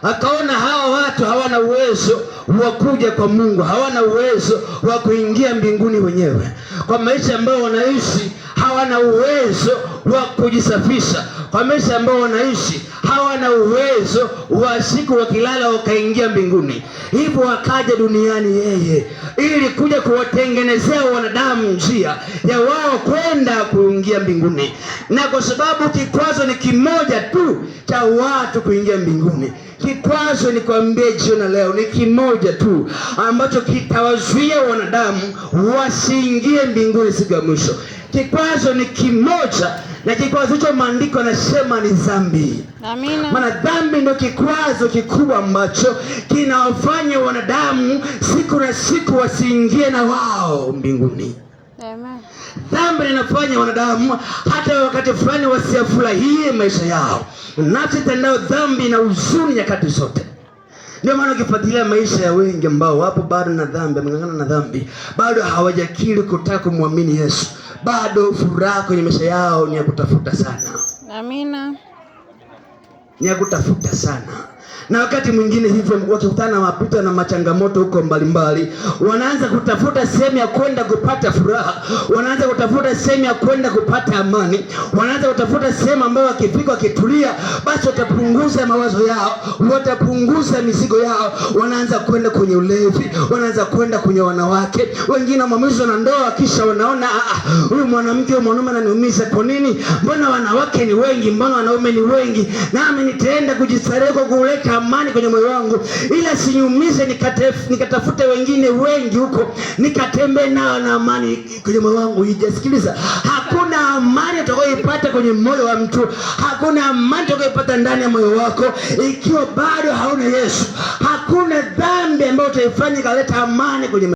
akaona hawa watu hawana uwezo wa kuja kwa Mungu, hawana uwezo wa kuingia mbinguni wenyewe. Kwa maisha ambayo wanaishi hawana uwezo wa kujisafisha. Kwa maisha ambayo wanaishi hawana uwezo wa siku wakilala wakaingia mbinguni. Hivyo akaja duniani yeye ili kuja kuwatengenezea wanadamu njia ya wao kwenda kuingia mbinguni. Na kwa sababu kikwazo ni kimoja tu cha watu kuingia mbinguni. Kikwazo ni kuambia jioni leo ni kimoja tu ambacho kitawazuia wanadamu wasiingie mbinguni siku ya mwisho. Kikwazo ni kimoja, na kikwazo hicho maandiko yanasema ni dhambi. Amina. Maana dhambi ndio kikwazo kikubwa ambacho kinawafanya wanadamu siku na siku wasiingie na wao mbinguni. Amen. Dhambi inafanya wanadamu hata wakati fulani wasiyafurahie maisha yao. Nafsi itendao dhambi na huzuni nyakati zote. Ndio maana ukifuatilia maisha ya wengi ambao wapo bado na dhambi, wameng'ang'ana na dhambi, bado hawajakiri kutaka kumwamini Yesu, bado furaha kwenye maisha yao ni ya kutafuta sana. Amina. Ni ya kutafuta sana. Na wakati mwingine hivyo wakikutana na mapito na machangamoto huko mbalimbali, wanaanza kutafuta sehemu ya kwenda kupata furaha, wanaanza kutafuta sehemu ya kwenda kupata amani, wanaanza kutafuta sehemu ambayo wakifika wakitulia basi watapunguza mawazo yao, watapunguza mizigo yao. Wanaanza kwenda kwenye ulevi, wanaanza kwenda kwenye wanawake, wengine wamamizwa na ndoa, kisha wanaona huyu mwanamke huyu mwanaume ananiumiza. Kwa nini? Mbona wanawake ni wengi, mbona wanaume ni wengi, nami nitaenda kujistarehe kwa kuleta amani kwenye moyo wangu, ila sinyumize nikatafute wengine wengi huko nikatembee nao na amani kwenye moyo wangu. Ijasikiliza, hakuna amani utakayoipata kwenye moyo wa mtu, hakuna amani utakayoipata ndani ya moyo wako ikiwa bado hauna Yesu. Hakuna dhambi ambayo utaifanya kaleta amani kwenye